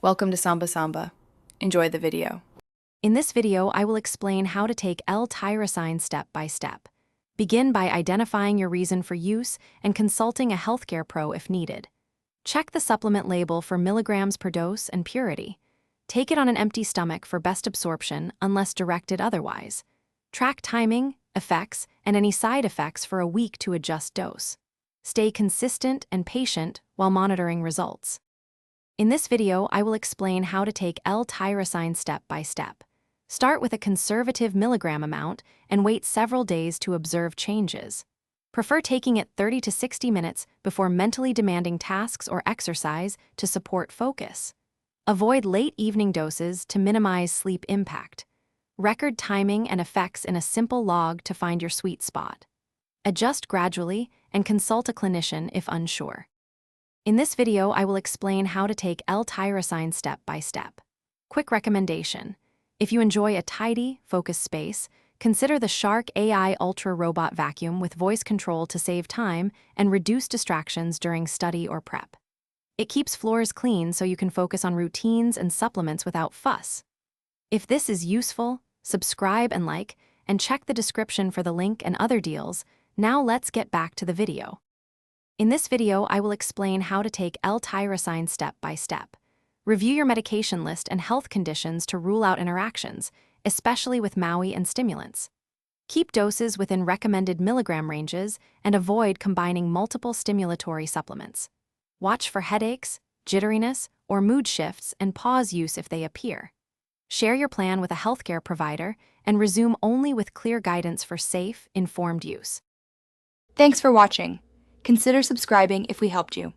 Welcome to Samba Samba. Enjoy the video. In this video, I will explain how to take L-Tyrosine step by step. Begin by identifying your reason for use and consulting a healthcare pro if needed. Check the supplement label for milligrams per dose and purity. Take it on an empty stomach for best absorption unless directed otherwise. Track timing, effects, and any side effects for a week to adjust dose. Stay consistent and patient while monitoring results. In this video, I will explain how to take L-Tyrosine step by step. Start with a conservative milligram amount and wait several days to observe changes. Prefer taking it 30 to 60 minutes before mentally demanding tasks or exercise to support focus. Avoid late evening doses to minimize sleep impact. Record timing and effects in a simple log to find your sweet spot. Adjust gradually and consult a clinician if unsure. In this video, I will explain how to take L-Tyrosine step by step. Quick recommendation. If you enjoy a tidy, focused space, consider the Shark AI Ultra Robot Vacuum with voice control to save time and reduce distractions during study or prep. It keeps floors clean so you can focus on routines and supplements without fuss. If this is useful, subscribe and like, and check the description for the link and other deals. Now let's get back to the video. In this video, I will explain how to take L-Tyrosine step by step. Review your medication list and health conditions to rule out interactions, especially with MAOI and stimulants. Keep doses within recommended milligram ranges and avoid combining multiple stimulatory supplements. Watch for headaches, jitteriness, or mood shifts and pause use if they appear. Share your plan with a healthcare provider and resume only with clear guidance for safe, informed use. Thanks for watching. Consider subscribing if we helped you.